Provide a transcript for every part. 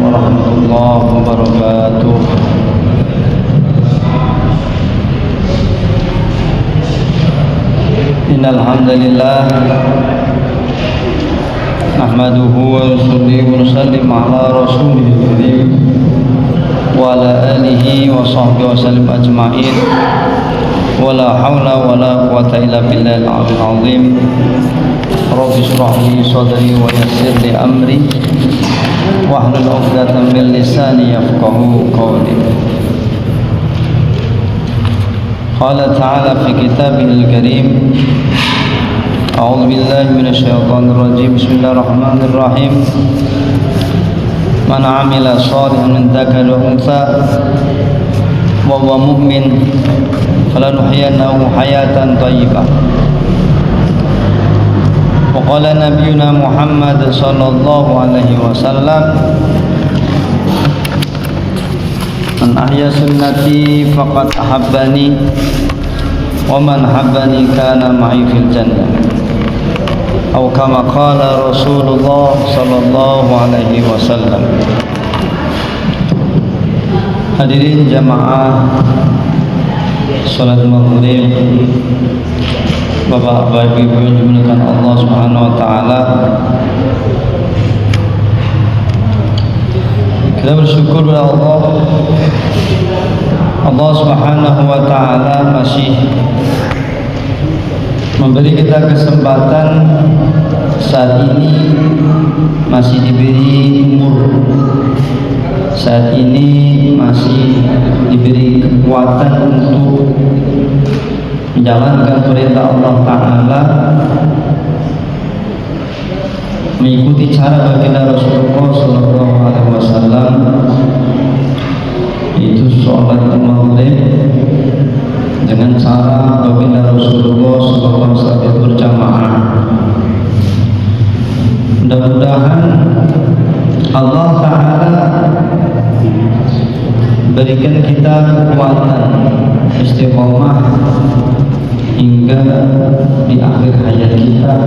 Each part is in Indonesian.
warahmatullahi wabarakatuh. Innal hamdalillah nahmaduhu wa nusalli wa nusallim ala rasulil karim wa ala alihi wa sahbihi wa sallim ajma'in. Wala hawla wala quwwata illa billahil aliyyil azim. Rabbi shrah li sadri wa yassir li amri wahlul 'uqdatam min lisani yafqahu qawli. Qala ta'ala fi kitabihil karim. A'udzu billahi minasyaitonir rajim. Bismillahirrahmanirrahim. Man 'amila shalihan min dzakarin wa untha wa huwa mu'min falanuhyiyannahu hayatan thayyibah. Wa qala nabiyyuna Muhammad sallallahu alaihi wasallam, man ahya sunnati faqad ahabbani wa man habbani kana ma'i fil jannah. Atau kama qala Rasulullah sallallahu alaihi wasallam. Hadirin jamaah salat maghrib, Bapak Ibu yang dimuliakan Allah Subhanahu wa taala. Kita bersyukur kepada Allah Subhanahu wa taala masih memberi kita kesempatan saat ini, masih diberi umur, saat ini masih diberi kekuatan untuk menjalankan perintah Allah Ta'ala, mengikuti cara baginda Rasulullah Sallallahu Alaihi Wasallam, yaitu sholat maghrib dengan cara baginda Rasulullah Sallallahu Alaihi Wasallam berjamaah. Mudah-mudahan Allah Ta'ala berikan kita kekuatan istiqomah hingga di akhir hayat kita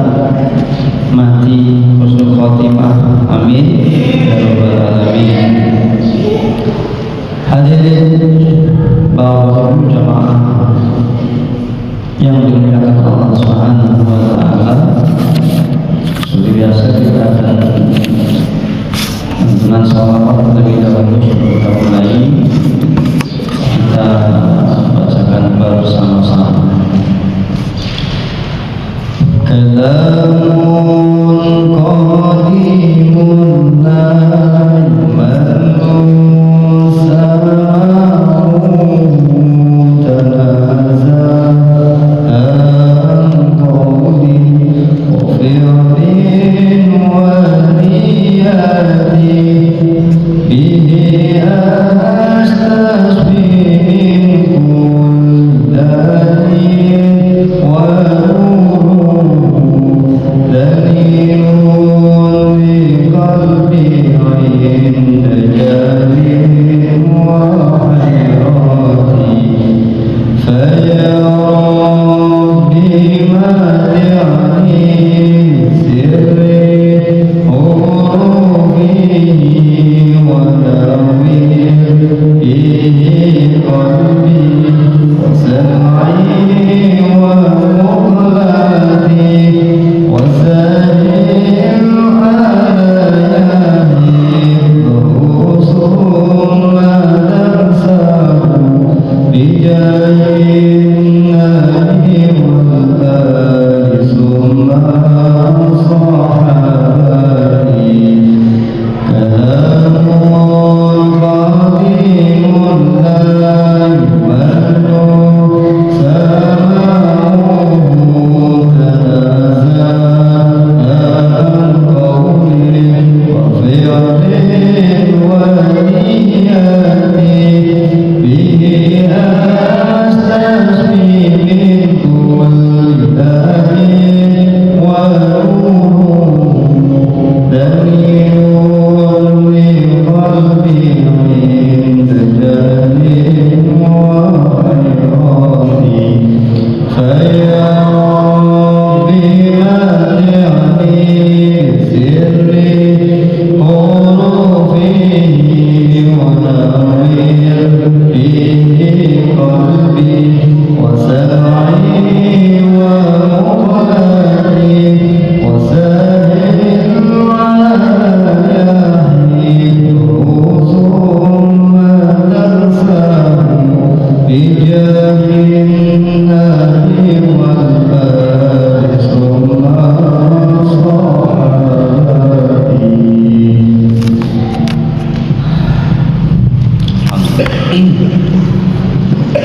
mati husnul khotimah, amin ya rabbal alamin. Hadirin Bapak Ibu jamaah yang dimuliakan Allah Subhanahu wa taala, seperti biasa kita akan dengan salawat terlebih dahulu sebelum kita mulai. Kita bacakan bersama-sama. Kalamun qadimun la yumallu sama'u tanaza'an qawli wa fi'lin wa niyati bihi Sa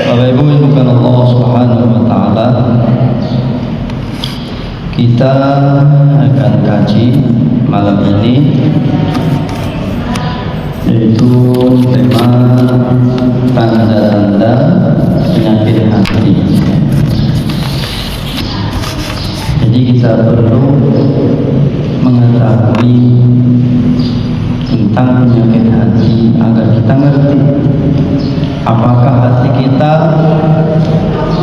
Bapak Ibu yang bukan Allah Subhanahu wa taala, kita akan kaji malam ini yaitu tema tanda-tanda penyakit hati. Jadi kita perlu mengetahui tentang penyakit hati agar kita ngerti apakah hati kita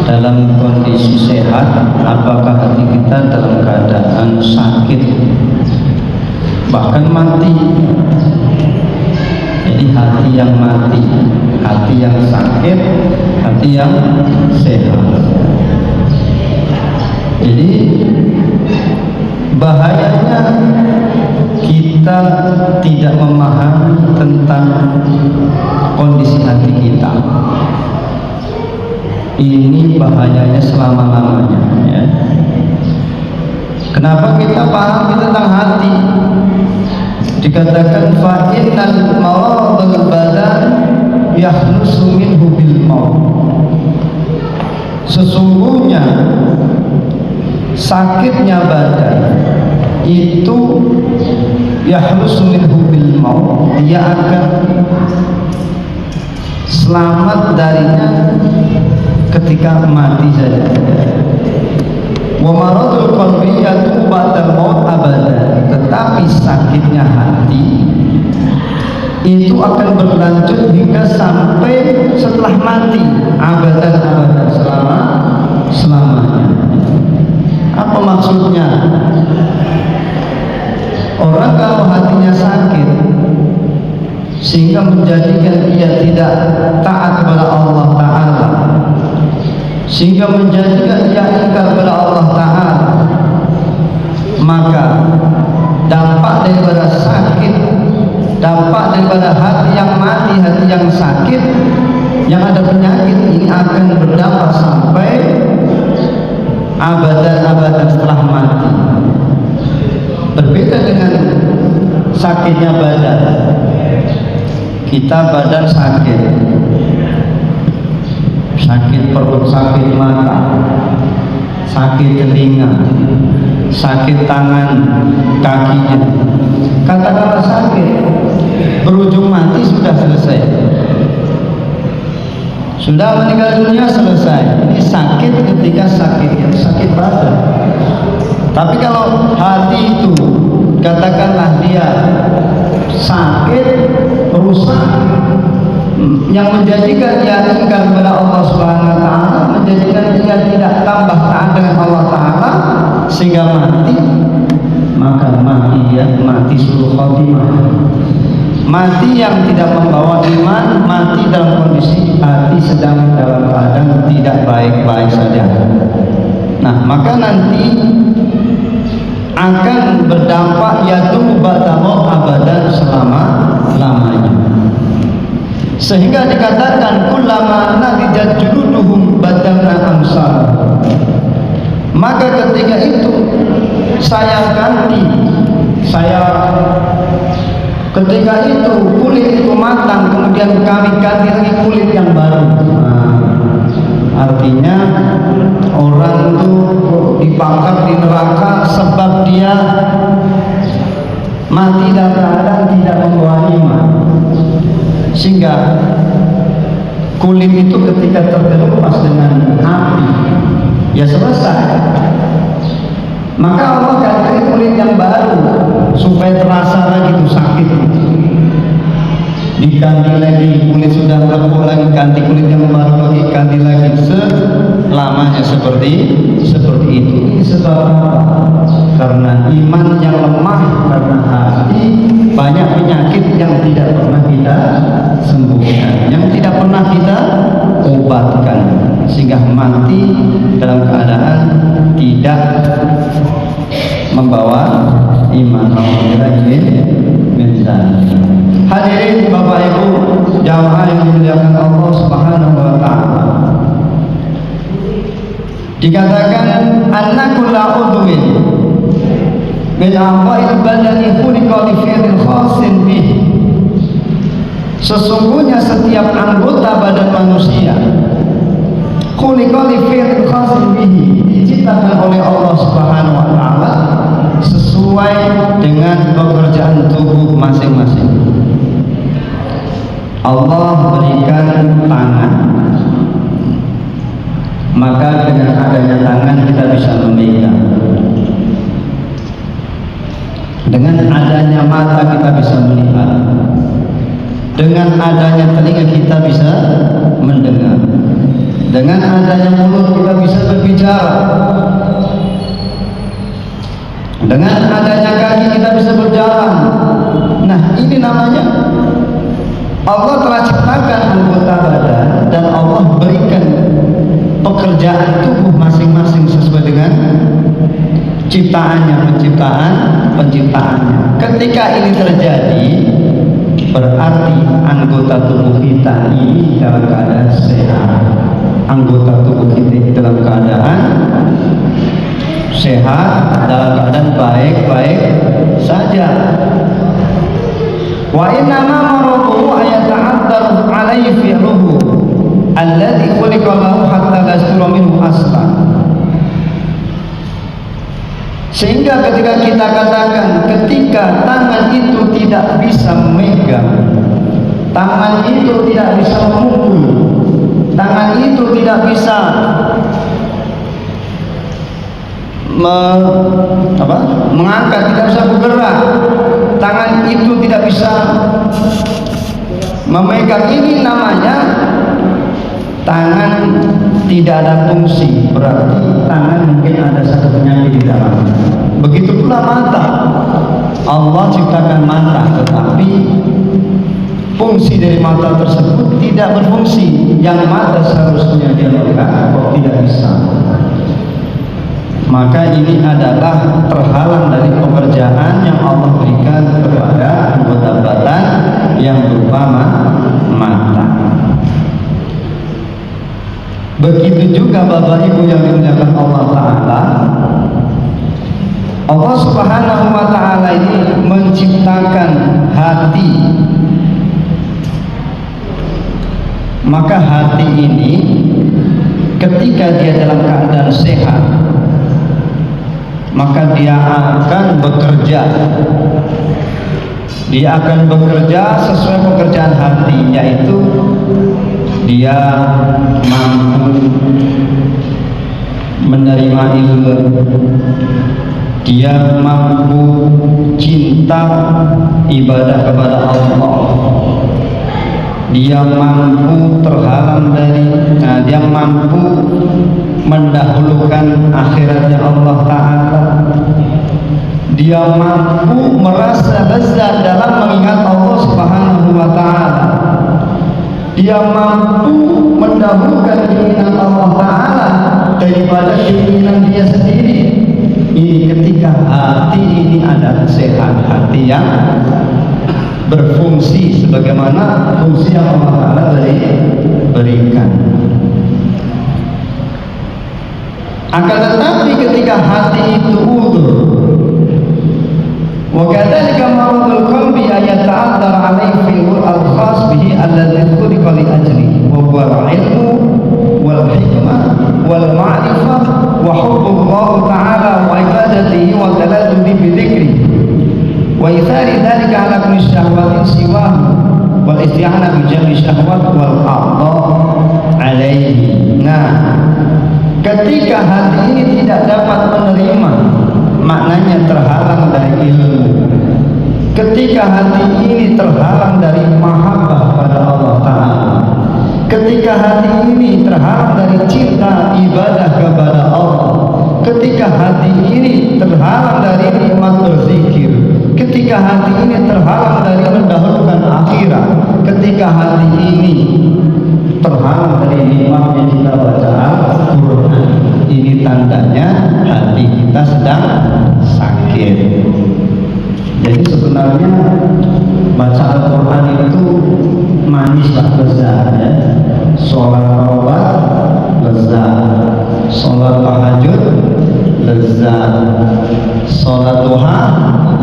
dalam kondisi sehat, apakah hati kita dalam keadaan sakit, bahkan mati. Jadi hati yang mati, hati yang sakit, hati yang sehat. Jadi bahayanya kita tidak memahami tentang kondisi hati kita. Ini bahayanya selama-lamanya, ya. Kenapa kita pahami tentang hati? Dikatakan fa innal maradul badan yahnusu minhu bil maut. Sesungguhnya sakitnya badan itu yahnusu minhu bil maut, dia akan selamat darinya ketika mati saja. Wa maradul qalbi yatubu ba'da maut abada. Tetapi sakitnya hati itu akan berlanjut hingga sampai setelah mati, abadan selamanya. Apa maksudnya? Orang kalau hatinya sakit sehingga menjadikan dia tidak taat kepada Allah Ta'ala, sehingga menjadikan dia ingkar kepada Allah Ta'ala, maka dampak daripada sakit, dampak daripada hati yang mati, hati yang sakit, yang ada penyakit ini akan berdampak sampai abadan setelah mati. Berbeda dengan sakitnya badan. Kita badan sakit, sakit perut, sakit mata, sakit telinga, sakit tangan, kakinya. Kata-kata sakit berujung mati sudah selesai, sudah meninggal dunia selesai. Ini sakit ketika sakit badan. Tapi kalau hati itu katakanlah dia sakit, rusak, yang menjadikan dia ingkar kepada Allah Subhanahu wa taala, menjadikan dia tidak tambah taat dengan Allah Ta'ala sehingga mati, maka mati dia mati sulul khatimah, mati yang tidak membawa iman, mati dalam kondisi hati sedang dalam keadaan tidak baik-baik saja. Nah, maka nanti akan berdampak yaitu ba'da maut abadan selama-lamanya. Sehingga dikatakan kullama nadijat juluduhum badalna amsal. Maka ketika itu ketika itu kulit itu matang, kemudian kami ganti lagi kulit yang baru. Artinya orang itu dibakar di neraka sebab dia mati dalam keadaan tidak membawa iman, sehingga kulit itu ketika terkelupas dengan api ya selesai. Maka Allah ganti kulit yang baru supaya terasa lagi itu sakit. Diganti lagi, kulit sudah melepuh lagi, ganti kulit yang baru lagi, ganti lagi, selamanya seperti itu. Ini sebab apa? Karena iman yang lemah, karena hati banyak penyakit yang tidak pernah kita sembuhkan, yang tidak mati dalam keadaan tidak membawa iman. Hadirin Bapak Ibu jamaah yang dimuliakan Allah Subhanahu wa taala. Dikatakan annaku la udwin min a'dha'il badani khuliqa li fi'lin khasin bih. Sesungguhnya setiap anggota badan manusia khuliqa li fi'lin khasin bihi, diciptakan oleh Allah Subhanahu wa taala sesuai dengan pekerjaan tubuh masing-masing. Allah berikan tangan, maka dengan adanya tangan kita bisa memegang. Dengan adanya mata kita bisa melihat. Dengan adanya telinga kita bisa mendengar. Dengan adanya mulut kita bisa berbicara. Dengan adanya kaki kita bisa berjalan. Nah, ini namanya Allah telah ciptakan anggota badan dan Allah berikan pekerjaan tubuh masing-masing sesuai dengan ciptaannya, penciptaannya. Ketika ini terjadi, berarti anggota tubuh kita ini dalam keadaan sehat. Anggota tubuh kita dalam keadaan sehat, dalam keadaan baik-baik saja. Wa inna ma maraduhu ayata'addaru alaihi fi'luhu alladhi khuliqa lahu hatta la yastura minhu aslan. Sehingga ketika kita katakan ketika tangan itu tidak bisa memegang, tangan itu tidak bisa memukul, tangan itu tidak bisa mengangkat, tidak bisa bergerak, tangan itu tidak bisa memegang, ini namanya tangan tidak ada fungsi, berarti tangan mungkin ada satu penyakit di dalam. Begitu pula mata, Allah ciptakan mata, tetapi fungsi dari mata tersebut tidak berfungsi. Yang mata seharusnya dia melihat kok tidak bisa. Maka ini adalah terhalang dari pekerjaan yang Allah berikan kepada anggota badan yang berupa mata. Begitu juga Bapak Ibu yang dimuliakan Allah Ta'ala, Allah Subhanahu wa Ta'ala ini menciptakan hati. Maka hati ini ketika dia dalam keadaan sehat, maka dia akan bekerja. Dia akan bekerja sesuai pekerjaan hati, yaitu dia mampu menerima ilmu, dia mampu cinta ibadah kepada Allah, dia mampu terhalang dari, dia mampu mendahulukan akhiratnya Allah Ta'ala, dia mampu merasa lezat dalam mengingat Allah Subhanahu wa Ta'ala, dia mampu mendahulukan keinginan Allah Ta'ala daripada keinginan dia sendiri. Ini ketika hati ini adalah sehat, hati yang berfungsi sebagaimana fungsi yang Allah Ta'ala berikan. Akan tetapi ketika hati itu udur, wa kadzalika maradul qalbi ayata'addar alaihi fil al-khas bihi alladhi khuliqa li ajlihi wa huwa al-ilmu wal hikmah wal ma'rifah wa hubbullah ta'ala wa ibadatihi wa taladdubi bi dzikrihi wa ithari dzalika ala kulli syahwatin siwahu wal isti'anah bi jami syahwat wal a'dha alaihi. Nah, ketika hati ini tidak dapat menerima, maknanya terhalang dari ilmu. Ketika hati ini terhalang dari mahabbah pada Allah Ta'ala, ketika hati ini terhalang dari cinta ibadah kepada Allah, ketika hati ini terhalang dari nikmat berzikir, ketika hati ini terhalang dari mendahulukan akhirat, ketika hati ini terhalang dari nikmatnya kita baca tandanya hati kita sedang sakit. Jadi sebenarnya baca Al-Quran itu manis lah, lezat ya. Sholat taubat lezat, sholat tahajud lezat, sholat duha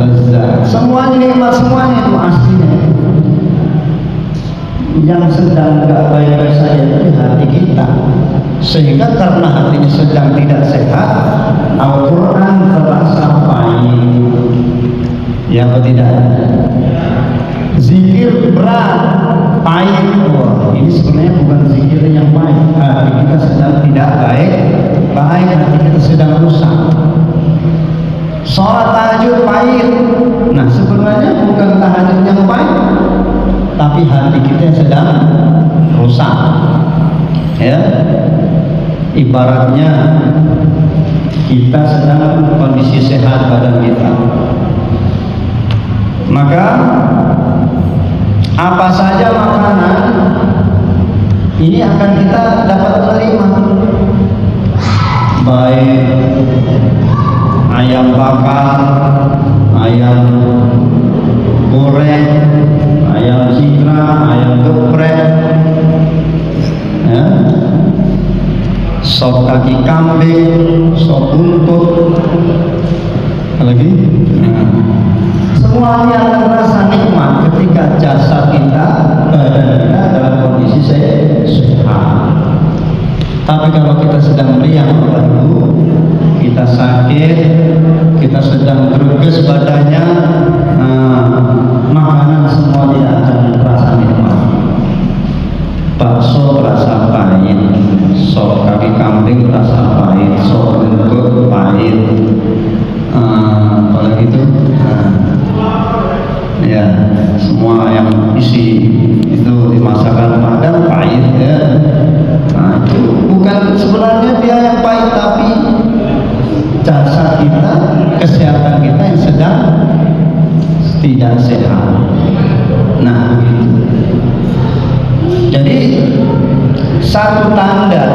lezat, semuanya nikmat, semuanya itu aslinya. Yang sedang gak baik-baik saja itu hati kita, sehingga karena hatinya sedang tidak sehat, Al-Quran terasa pahit. Ya atau tidak? Zikir berat, pahit. Wah, ini sebenarnya bukan zikir yang pahit. Hati kita sedang tidak baik, hati kita sedang rusak. Sholat tahajud pahit. Nah, sebenarnya bukan tahajud yang pahit, tapi hati kita sedang rusak. Ya, ibaratnya kita sedang kondisi sehat badan kita. Maka apa saja makanan ini akan kita dapat menerima, baik ayam bakar, ayam goreng, ayam sigra, ayam geprek, ya, sop kaki kambing, sop buntut, lagi. Semuanya akan terasa nikmat ketika jasad kita, badan kita dalam kondisi sehat. Tapi kalau kita sedang meriang, kita sakit, kita sedang greges badannya, makanan semua tidak akan terasa nikmat. Bakso terasa pahit, sop kaki kambing terasa pahit, sop buntut pahit, apalagi itu. Ya, semua yang isi itu dimasakkan padang pahit ya. Nah, itu bukan sebenarnya dia yang pahit, tapi jasad kita, kesehatan kita yang sedang tidak sehat. Nah, begitu. Jadi satu tanda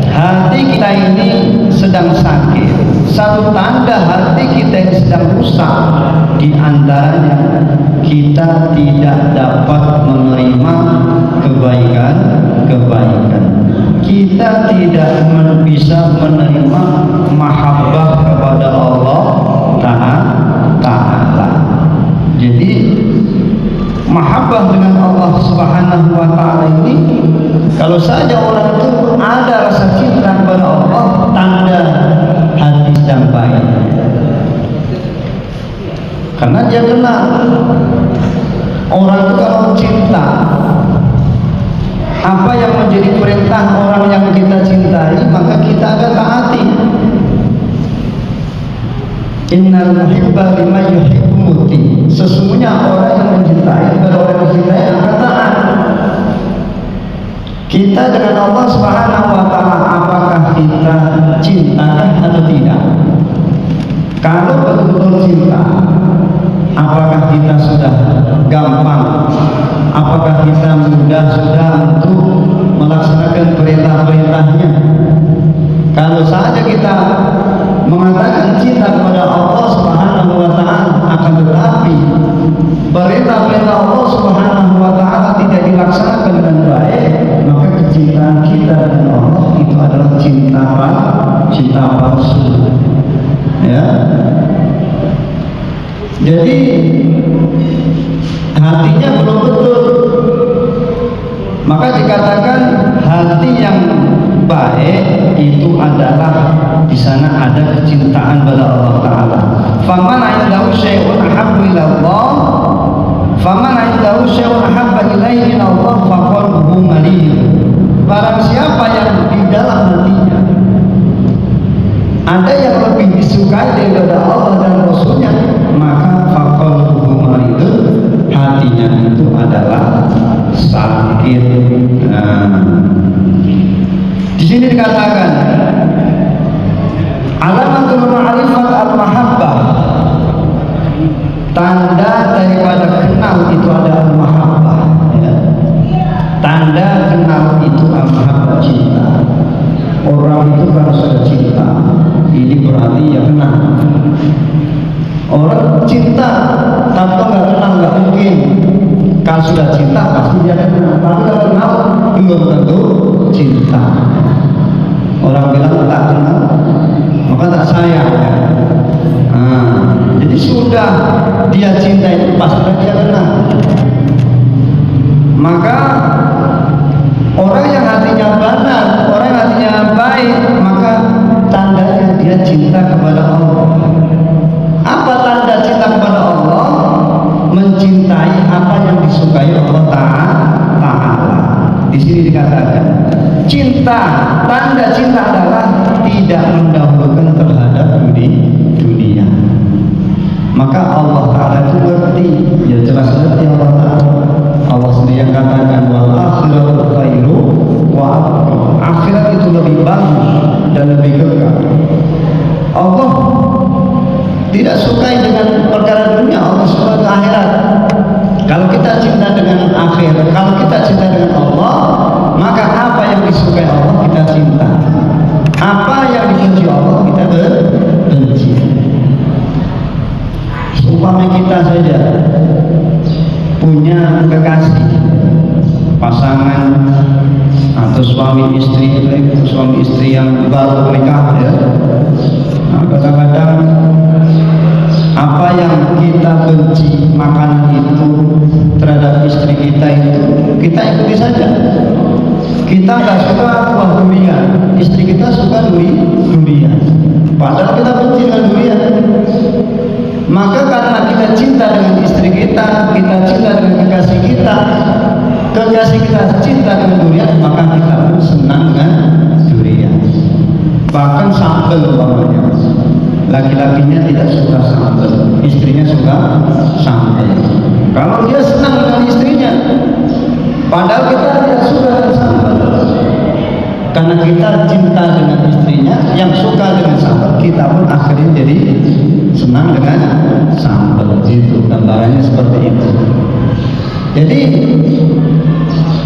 hati kita ini sedang sakit, satu tanda hati kita ini sedang rusak, di antaranya kita tidak dapat menerima kebaikan. Kita tidak bisa menerima mahabbah kepada Allah Ta'ala. Jadi mahabbah dengan Allah Subhanahu wa Ta'ala ini, kalau saja orang itu ada rasa cinta kepada Allah, tanda hati sedang baik. Karena dia kenal orang itu kalau cinta, apa yang menjadi perintah orang yang kita cintai, maka kita akan taati. Innal muhibba liman yuhibbu muti. Sesungguhnya orang yang mencintai kepada orang yang mencintai akan taat. Kita dengan Allah Subhanahu wa Ta'ala, apakah kita cintakan atau tidak? Kalau betul-betul cinta, apakah kita sudah gampang? Apakah kita mudah sudah untuk melaksanakan perintah-perintahnya? Kalau saja kita mengatakan cinta kepada Allah Subhanahu wa Ta'ala, akan tetapi perintah-perintah Allah Subhanahu wa Ta'ala tidak dilaksanakan dengan baik, maka kecintaan kita dengan Allah itu adalah cinta palsu. Ya. Jadi hatinya belum betul. Maka dikatakan hati yang baik itu adalah di sana ada kecintaan pada Allah Ta'ala. Faman indahu syai'un ahabbu ila Allah, faman indahu syai'un ahabba ilaihi min Allah faqalbuhu maliyun. Barang siapa yang di dalam hatinya ada yang lebih disukai daripada Allah dan Rasulnya, maka faqalbuhu maliyun, hatinya itu adalah sakit. Di sini dikatakan alamatul ma'rifat al-mahabbah, tanda daripada kenal itu adalah mahabbah, ya. Tanda kenal itu al-mahabbah, cinta. Orang orang itu kalau sudah cinta, ini berarti ya kenal. Orang cinta tanpa nggak kenal nggak mungkin. Kalau sudah cinta pasti dia kenal. Tapi kalau kenal belum tentu cinta. Orang bilang tak kenal, maka tak sayang. Jadi sudah dia cinta itu pasti dia kenal. Maka orang yang hatinya benar, orang yang hatinya baik, maka tandanya dia cinta kepada Allah. Apa tanda cinta kepada Allah? Mencintai apa yang disukai Allah Ta'ala. Di sini dikatakan cinta, tanda cinta adalah tidak mendahulukan terhadap dunia. Maka Allah Ta'ala itu ngerti, ya jelas ngerti Allah Ta'ala. Allah sendiri yang katakan wal akhiratu khairu wa abqa. Akhirat itu lebih bagus dan lebih kekal. Allah tidak sukai dengan perkara dunia, Allah suka ke akhirat. Kalau kita cinta dengan akhirat, kalau kita cinta dengan Allah, maka apa yang disukai Allah kita cinta. Apa yang dibenci Allah kita benci. Umpama kita saja punya kekasih, pasangan atau suami istri yang baru menikah ya. Nah, kadang-kadang apa yang kita benci makanan itu terhadap istri kita itu kita ikuti saja. Kita nggak suka buah durian, istri kita suka durian. Padahal kita benci dengan durian. Maka karena kita cinta dengan istri kita cinta dengan kekasih kita cinta dengan durian, maka kita pun senang dengan durian. Bahkan sambal umpamanya, laki-lakinya tidak suka sambal, istrinya suka sambal. Kalau dia senang dengan istrinya, padahal kita tidak suka dengan sambal. Karena kita cinta dengan istrinya yang suka dengan sambal, kita pun akhirnya jadi senang dengan sambal. Itu gambarannya seperti itu. Jadi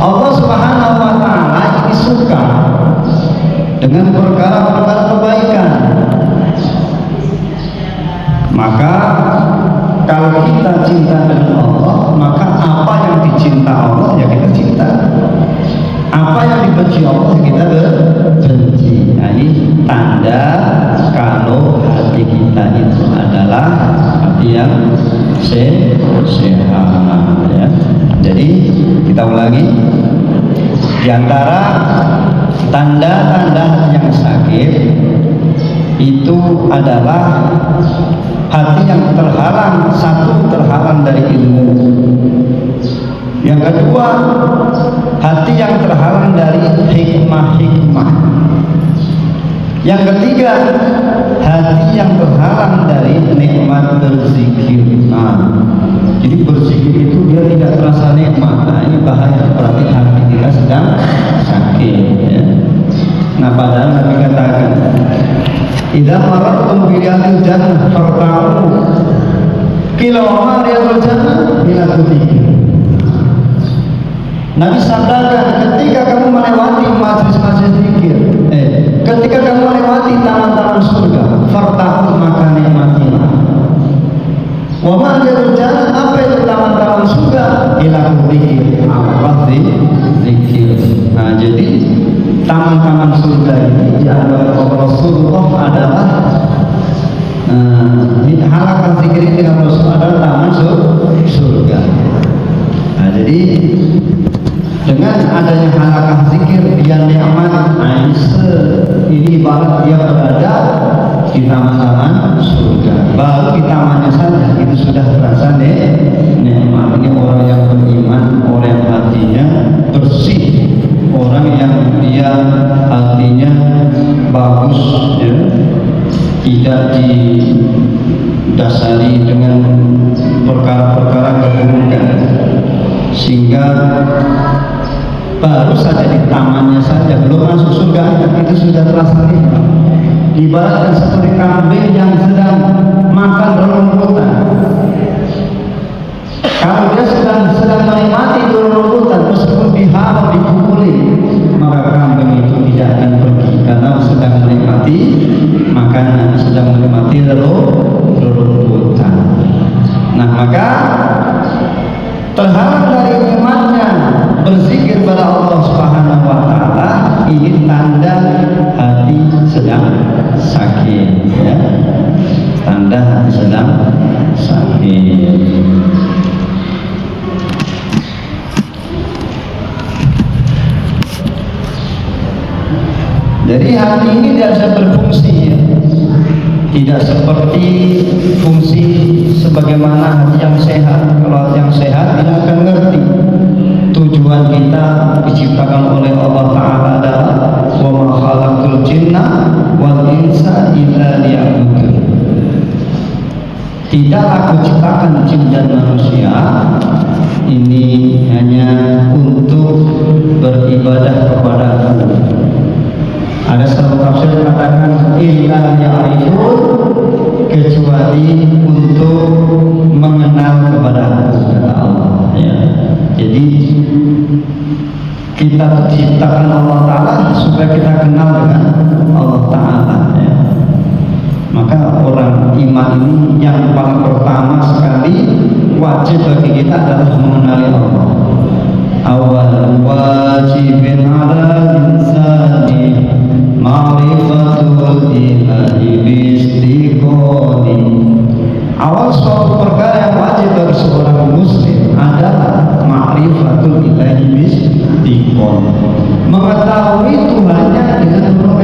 Allah Subhanahu wa Ta'ala ini suka dengan perkara-perkara kebaikan. Maka kalau kita cinta dengan Allah, maka apa yang dicinta Allah ya kita cinta. Apa yang dibenci Allah kita benci. Nah, ini tanda kalau hati kita itu adalah hati yang sehat ya. Jadi kita ulangi, di antara tanda-tanda hati yang sakit itu adalah hati yang terhalang, satu terhalang dari ilmu. Yang kedua, hati yang terhalang dari hikmah-hikmah. Yang ketiga, hati yang terhalang dari nikmat berzikir. Jadi berzikir itu dia tidak terasa nikmat. Nah, ini bahaya, berarti hati kita sedang sakit ya. Nah, padahal Nabi katakan, idza marartum bi riyadil jannah farta'u. Qila ma riyadul jannah? Bila dzikir. Nabi sabdakan, ketika kamu melewati majelis-majelis zikir, ketika kamu melewati taman-taman surga, farta'u maka nikmatilah. Wa ma riyadul jannah, apa itu taman-taman surga? Bila dzikir, apa zikir. Nah, jadi taman-taman surga ini dianggap oleh Rasulullah adalah halakan zikir ini dengan Rasul adalah taman surga. Nah, jadi dengan adanya halakan zikir dia nikmat. Nah, ini ibarat dia berada di taman-taman surga. Baru di tamannya saja itu sudah terasa nikmat. Ini orang yang beriman, orang yang hatinya bersih, orang yang dia hatinya bagus ya, tidak didasari dengan perkara-perkara keburukan, sehingga baru saja di tamannya saja belum masuk surga itu sudah terasa nikmat. Ibaratkan seperti kambing yang sedang makan rumputan. Kalau dia sedang menikmati rumputan meskipun dihalau, dipukuli, maka kambing itu tidak akan pergi karena sedang Jadi hati ini tidak bisa berfungsi ya. Tidak seperti fungsi sebagaimana hati yang sehat. Kalau hati yang sehat tidak akan ngerti tujuan kita diciptakan oleh Allah Ta'ala adalah wa ma khalaqtul jinna wal insa illa liya'budun. Tidak aku ciptakan jin dan manusia ini hanya untuk beribadah kepada Aku. Ada satu tafsir mengatakan illa ya'rifun, kecuali untuk mengenal kepada Allah ya. Jadi kita diciptakan Allah Ta'ala supaya kita kenal dengan Allah Ta'ala ya. Maka orang iman ini yang paling pertama sekali wajib bagi kita adalah mengenali Allah. Awal wajibin ala insani ma'rifatul ilahi bistiqoni. Awal suatu perkara yang wajib bagi seorang muslim adalah ma'rifatul ilahi bistiqoni, mengetahui Tuhannya dengan penuh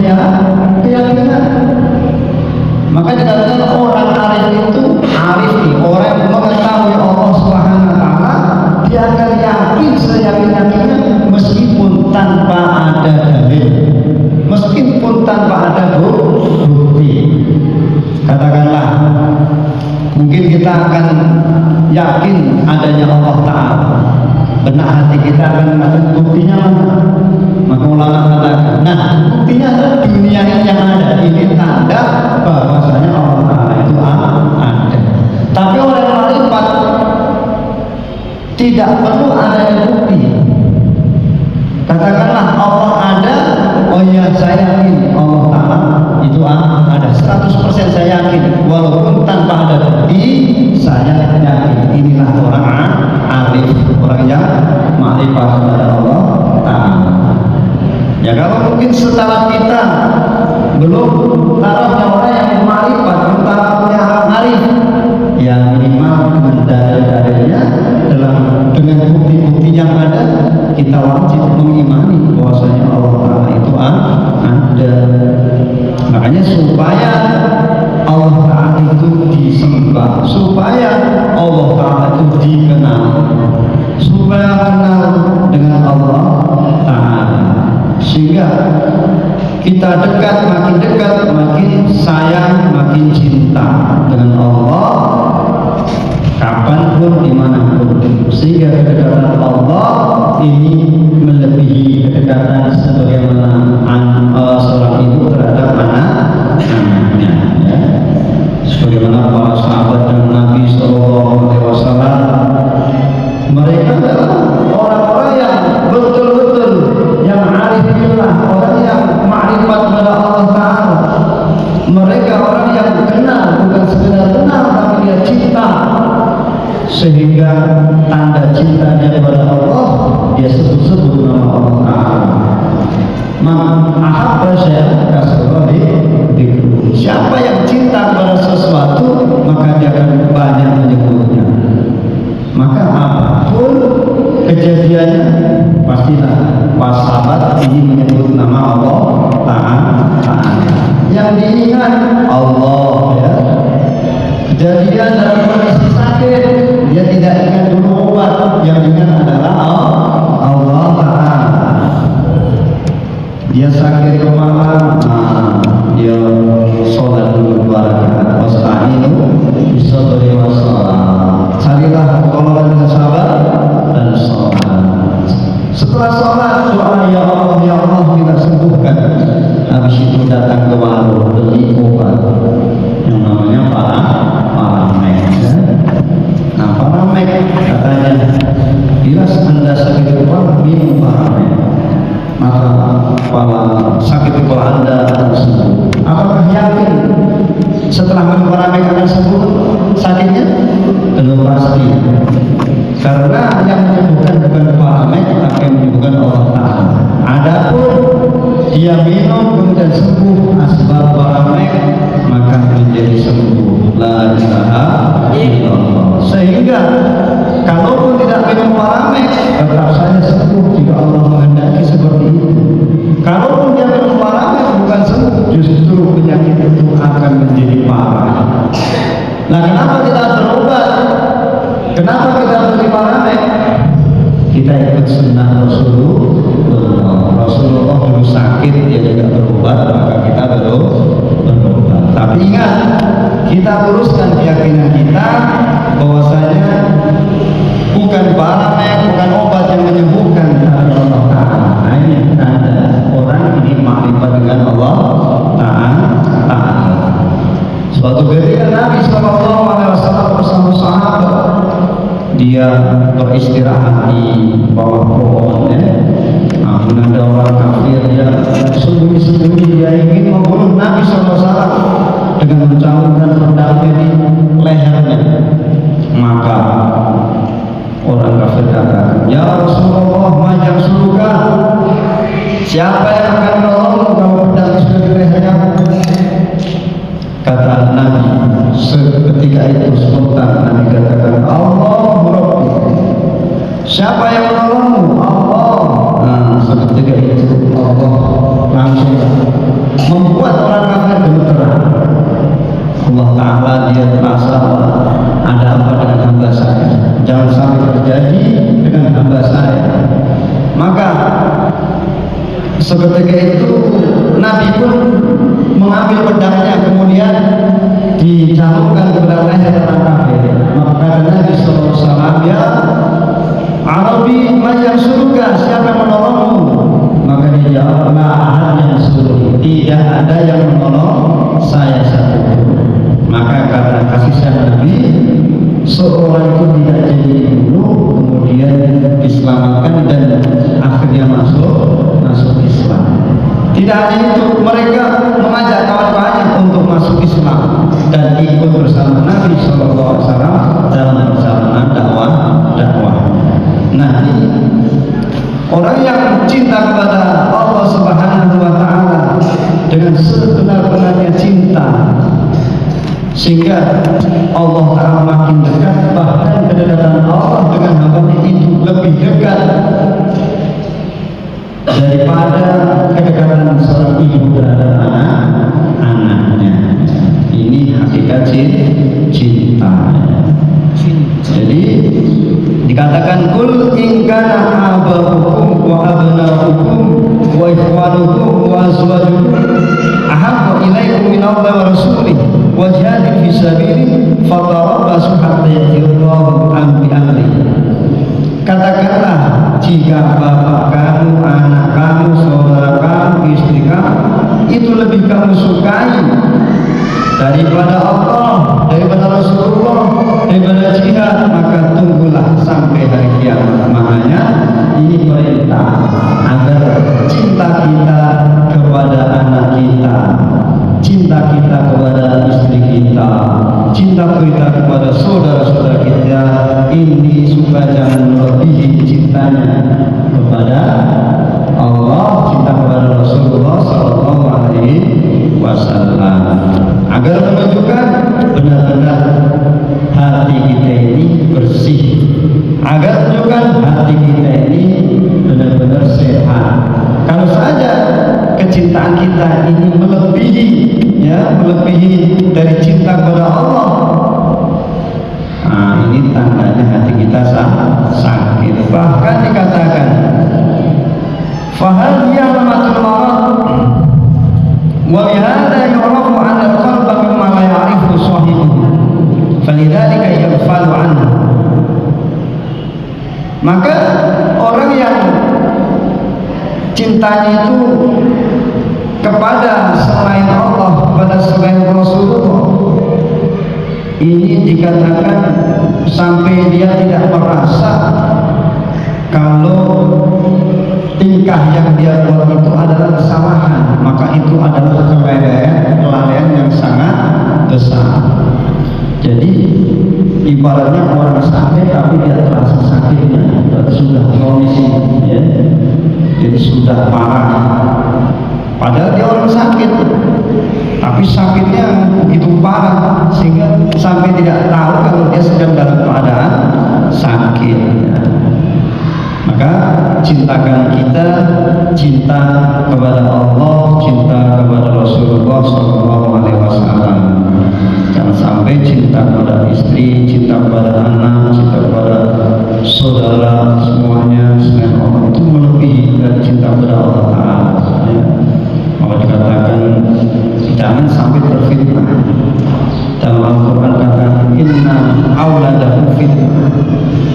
keyakinan. Maka dikatakan orang arif itu orang yang mengetahui Allah Subhanahu wa Ta'ala, dia akan yakin seyakin-yakinnya meskipun tanpa ada dalil, meskipun tanpa ada bukti. Katakanlah mungkin kita akan yakin adanya Allah Ta'ala, benak hati kita akan mengatakan buktinya mana? Maka ulama katakan, nah buktinya adalah dunia yang ada, ini tanda bahwasanya Allah Ta'ala itu ada. Tapi orang marifat tidak perlu ada bukti. Katakanlah Allah ada, oh iya saya yakin Allah Ta'ala itu ada, 100% saya yakin, walaupun tanpa ada bukti saya yakin. Inilah orang arif, orang yang ma'rifat kepada Allah Ta'ala. Ya kalau mungkin setelah kita belum tarafnya orang yang ma'rifat, belum tarafnya arif, ya minimal dalil-dalilnya dengan bukti-bukti yang ada, kita wajib mengimani bahwasanya Allah Ta'ala itu ada. Makanya supaya Allah Ta'ala itu disembah, supaya Allah Ta'ala itu dikenal, supaya kenal dengan Allah Ta'ala, sehingga kita makin dekat, makin sayang, makin cinta dengan Allah kapanpun, dimanapun, sehingga kedekatan Allah ini melebihi kedekatan sebagaimana seorang ibu terhadap anaknya ya. Sebagaimana para sahabat dan Nabi SAW, mereka adalah orang-orang yang betul-betul yang arif billah, orang yang ma'rifat kepada Allah Ta'ala. Mereka orang yang kenal, bukan sekedar kenal, tapi dia cinta, sehingga tanda cintanya kepada Allah dia sebut-sebut nama Allah Ta'ala. Man ahabba syai'an kasara dzikruhu. Siapa yang cinta kepada sesuatu, maka dia akan banyak menyebutnya. Maka apapun kejadiannya, pastilah para sahabat ini menyebut nama Allah Ta'ala. Yang diingat Allah ya. Kejadian dalam kondisi sakit, dia tidak ingat dulu obat, yang ingat adalah Allah Ta'ala. Dia sakit kemarin, dia sholat dulu 2 rakaat. Wasta'inu bisabri wassalah. Carilah pertolongan dengan sabar dan sholat. Setelah sholat doa, ya Allah kita sembuhkan. Habis itu datang ke warung beli obat yang namanya Paramek ya. Nah Paramek katanya, bila Anda sakit kepala minum Paramek, maka kepala sakit kepala Anda akan sembuh. Apakah yakin setelah minum Paramek akan sembuh sakitnya? Belum pasti, karena yang menyembuhkan bukan Paramek, tapi yang menyembuhkan Allah Ta'ala. Adapun dia minum kemudian sembuh asbab Paramek, maka menjadi sembuh. La ilaha illallah. Sehingga kalaupun tidak minum Paramek, tetap saja sembuh jika Allah menghendaki seperti itu. Kalaupun dia minum Paramek, justru penyakit itu akan menjadi parah. Nah, kenapa kita berobat? Kenapa kita menerima ramek? Kita ikut sunnah Rasulullah. Rasulullah dulu sakit, dia juga berobat, maka kita berobat. Tapi ingat, kita luruskan keyakinan kita bahwasanya bukan ramek, bukan obat yang menyembuhkan, tapi Allah Ta'ala. Nah, ini tanda orang ini makrifat dengan Allah Ta'ala. Suatu ketika Nabi SAW bersama sahabat, dia beristirahat di bawah pohon, namun ada orang kafir yang sembunyi-sembunyi, dia ingin membunuh Nabi SAW dengan mencambukkan pedangnya di lehernya. Maka orang kafir katakan, "Ya Rasulullah, majang surga, siapa yang akan menolongmu kalau pedang sudah di lehernya?" Kata Nabi, seketika itu spontan Nabi katakan, "Allahu Rabbi." Siapa yang menolongmu? Allah. Nah, seketika itu Allah langsung membuat orang kafir gemeteran. Allah Ta'ala dia merasa ada apa dengan hamba saya, jangan sampai terjadi dengan hamba saya. Maka seketika itu Nabi pun mengambil pedangnya, kemudian dicambukkan kepada leher orang kafir. Maka Nabi SAW, "Ya Arabi, majang surga, siapa yang menolongmu?" Maka dia jawab, "La ahad yang suruh." Tidak ada yang menolong saya satu. Maka karena kasih sayang Nabi, seorang itu tidak jadi dibunuh, kemudian diselamatkan dan akhirnya masuk Islam. Tidak hanya itu, mereka mengajak kawan-kawannya untuk masuk Islam dan ikut bersama Nabi SAW dalam perjalanan dakwah. Nah, ini orang yang cinta kepada Allah Subhanahu wa Ta'ala dengan sebenar-benarnya cinta, sehingga Allah Ta'ala makin dekat, bahkan kedekatan Allah dengan hamba itu lebih dekat daripada kedekatan seorang ibu terhadap anak-anaknya. Ini hakikat cinta. Jadi dikatakan, "Kul in kana aba'ukum wa abna'ukum wa ikhwanukum wa azwajukum ahabba ilaikum min Allah wa rasulih wa jihadin fi sabilihi fatarabbasu hatta ya'tiyallahu bi amrihi." Katakanlah, jika bapak kamu, anak kamu, saudara kamu, istri kamu itu lebih kamu sukai daripada Allah, daripada Rasulullah, daripada jihad, maka tunggulah sampai hari kiamat. Makanya ini perintah agar cinta kita kepada anak kita, cinta kita kepada istri kita, cinta kita kepada saudara-saudara kita, ini supaya jangan melebihi cintanya kepada Allah, cinta kepada Rasulullah SAW, agar menunjukkan benar-benar hati kita ini bersih, agar menunjukkan hati kita ini benar-benar sehat. Kalau saja kecintaan kita ini melebihi dari cinta kepada Allah, nah ini tandanya hati kita sakit. Bahkan dikatakan, "Fahal ya'lamatul marad wa bihadza yu'rafu 'anna al-qalba mimma la ya'rifu sahibuhu falidzalika yaghfalu 'anhu." Maka orang yang cintanya itu kepada selain Allah, kepada selain Rasulullah, ini dikatakan sampai dia tidak merasa kalau tingkah yang dia buat itu adalah kesalahan, maka itu adalah kelalaian yang sangat besar. Jadi ibaratnya orang sakit tapi dia terasa sakitnya, sudah kronis, ya. Jadi sudah parah. Padahal dia orang sakit, tapi sakitnya begitu parah sehingga sampai tidak tahu kalau dia sedang dalam keadaan sakit. Maka cintakan kita cinta kepada Allah, cinta kepada Rasulullah SAW. Jangan sampai cinta kepada istri, cinta kepada anak, cinta kepada saudara, semuanya selain Allah itu melebihi dari cinta kepada Allah Ta'ala. Ya. Maka dikatakan jangan sampai terfitnah. Dalam Al-Quran kata inna awladakum fitnah.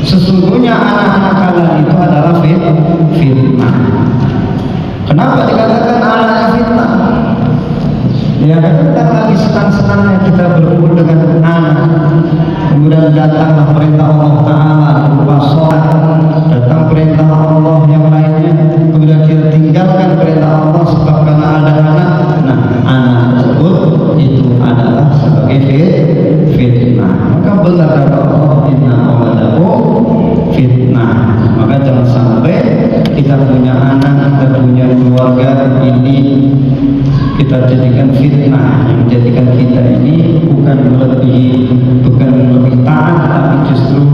Sesungguhnya anak-anak kalian itu adalah fitnah. Kenapa dikatakan anaknya fitnah? Ya kan kita lagi senang-senangnya kita berkumpul dengan anak, kemudian datanglah perintah Allah Ta'ala berupa sholat, datang perintah Allah yang lainnya, kemudian kita tinggalkan perintah Allah sebab karena ada anak. Nah, anak tersebut itu adalah sebagai fitnah. Maka benar kata Allah, inna awladakum fitnah. Maka jangan sampai kita punya anak, kita punya keluarga ini kita jadikan fitnah, yang menjadikan kita ini bukan lebih taat, tapi justru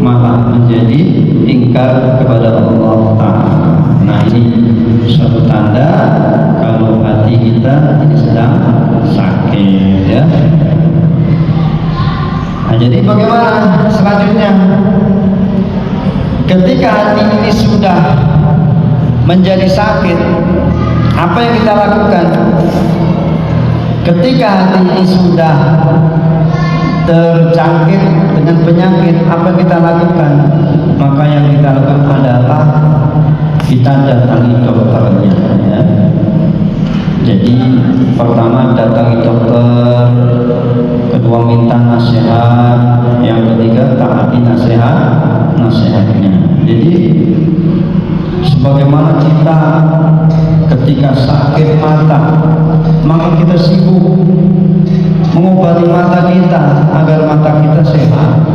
malah menjadi ingkar kepada Allah Ta'ala. Nah, ini suatu tanda kalau hati kita ini sedang sakit, ya. Nah, jadi bagaimana selanjutnya? Ketika hati ini sudah menjadi sakit, apa yang kita lakukan? Ketika hati ini sudah terjangkit dengan penyakit, apa yang kita lakukan? Maka yang kita lakukan adalah kita datangi dokternya, ya. Jadi pertama datangi dokter, kedua minta nasihat, yang ketiga taati nasihatnya. Jadi sebagaimana kita ketika sakit mata, maka kita sibuk mengobati mata kita agar mata kita sehat.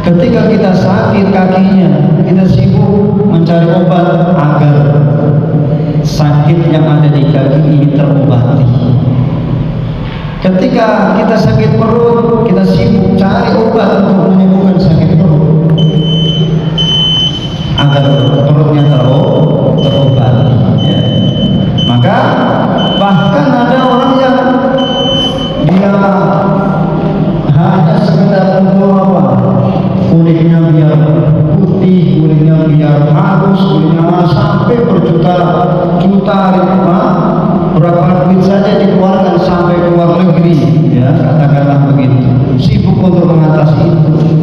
Ketika kita sakit kakinya, kita sibuk mencari obat agar sakit yang ada di kaki ini terobati. Ketika kita sakit perut, kita sibuk cari obat untuk menyembuhkan sakit perut agar perutnya terobati, ya. Maka bahkan ada orang yang dia hanya sekedar untuk kulitnya biar putih, kulitnya biar halus, kulitnya sampai berjuta-juta berapa duit saja dikeluarkan sampai ke luar negeri, ya, katakanlah begitu, sibuk untuk mengatasi itu.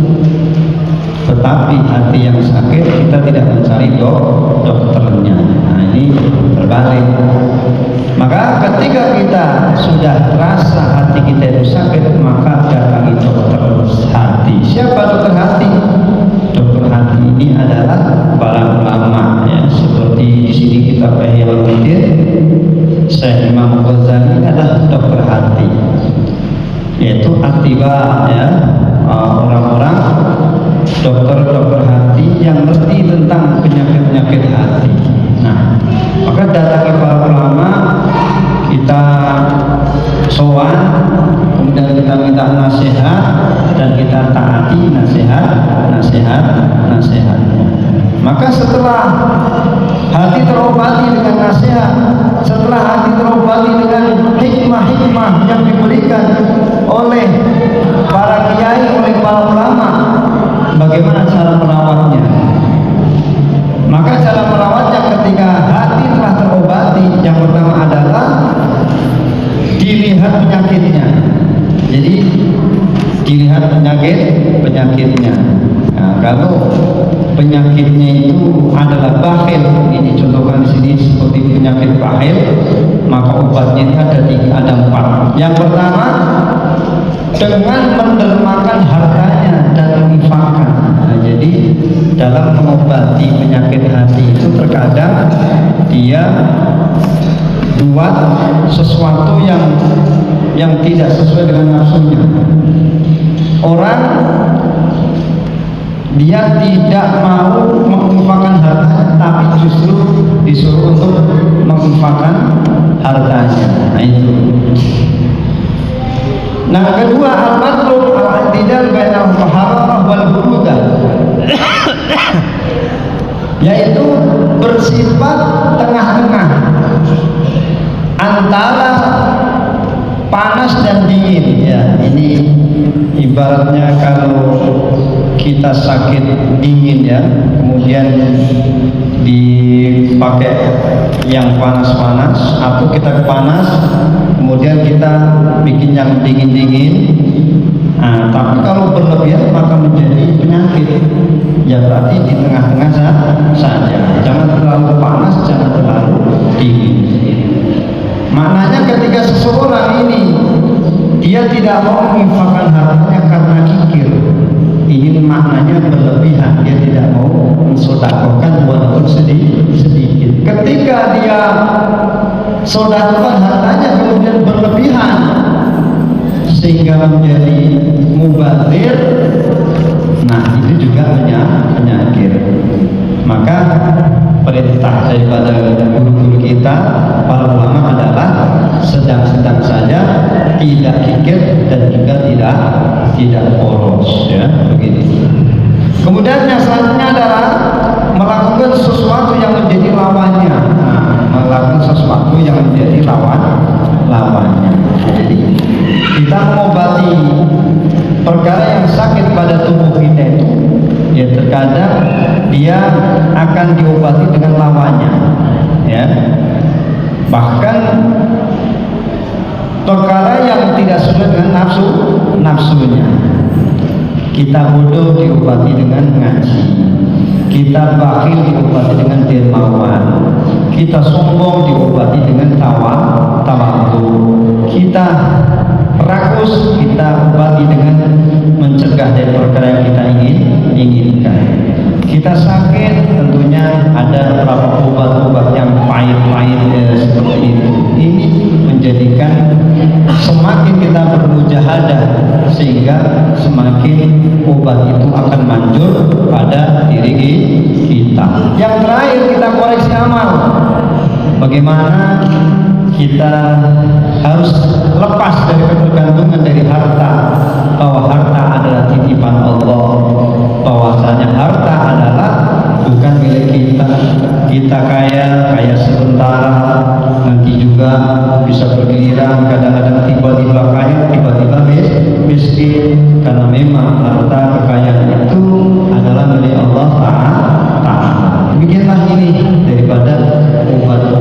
Tetapi hati yang sakit kita tidak mencari dokternya. Nah, ini berbalik. Maka ketika kita sudah terasa hati kita itu sakit, maka datangi dokter hati. Siapa dokter hati? Dokter hati ini adalah para ulama, ya. Seperti di sini kita Ihyaul-Ulumuddin, Syekh Imam Ghazali adalah dokter hati, yaitu atibah, ya, orang-orang dokter hati yang ngerti tentang penyakit-penyakit hati. Nah, maka datangi para ulama, kita sowan, kemudian kita minta nasihat dan kita taati nasihatnya. Maka setelah hati terobati dengan nasihat, setelah hati terobati dengan hikmah-hikmah yang diberikan oleh para kiai, oleh para ulama, bagaimana cara merawatnya? Maka cara merawatnya ketika hati telah terobati, yang pertama adalah dilihat penyakitnya. Jadi dilihat penyakitnya. Nah, kalau penyakitnya itu adalah bakhil, ini contohkan di sini seperti penyakit bakhil, maka obatnya ada 4. Yang pertama, dengan mendermakan hartanya dan menginfakkan. Nah, jadi dalam mengobati penyakit hati itu terkadang dia buat sesuatu yang tidak sesuai dengan nafsunya. Orang dia tidak mau menginfakkan hartanya, tapi justru disuruh untuk menginfakkan hartanya. Nah, itu. Nah, kedua, al-matlub al-i'tidal bainal muharramah wal burudah, yaitu bersifat tengah-tengah ibaratnya kalau kita sakit dingin ya, kemudian dipakai yang panas-panas, atau kita panas kemudian kita bikin yang dingin-dingin. Nah, tapi kalau berlebihan maka menjadi penyakit. Ya berarti di tengah-tengah saja. Jangan terlalu panas, jangan terlalu dingin. Maknanya ketika seseorang ini dia tidak mau menginfakkan hartanya karena kikir, ingin maknanya berlebihan, dia tidak mau mensedekahkan walaupun sedikit. Ketika dia sedekahkan hartanya kemudian berlebihan sehingga menjadi mubadzir, nah itu juga penyakit. Maka perintah daripada guru-guru kita, para ulama adalah sedang-sedang saja, tidak kikir dan juga tidak poros, ya begitu. Kemudian yang selanjutnya adalah melakukan sesuatu yang menjadi lawannya. Nah, melakukan sesuatu yang menjadi lawannya. Jadi kita mengobati perkara yang sakit pada tubuh kita itu, ya terkadang dia akan diobati dengan lawannya, ya. Bahkan perkara yang tidak sesuai dengan nafsunya. Kita bodoh diobati dengan ngaji, kita bakhil diobati dengan dermawan, kita sombong diobati dengan tawadhu, kita rakus kita obati dengan mencegah dari perkara yang kita inginkan. Kita sakit tentunya ada beberapa obat-obat yang pahit-pahit seperti itu. Ini menjadikan semakin kita bermujahadah sehingga semakin obat itu akan manjur pada diri kita. Yang terakhir, kita koreksi amal. Bagaimana kita harus lepas dari ketergantungan dari harta, bahwa harta adalah titipan Allah, bahwasanya harta adalah bukan milik kita. Kita kaya sementara, nanti juga bisa bergiliran, kadang-kadang tiba-tiba kaya, tiba-tiba miskin, karena memang harta kekayaan itu adalah milik Allah Ta'ala. Demikianlah ini daripada obat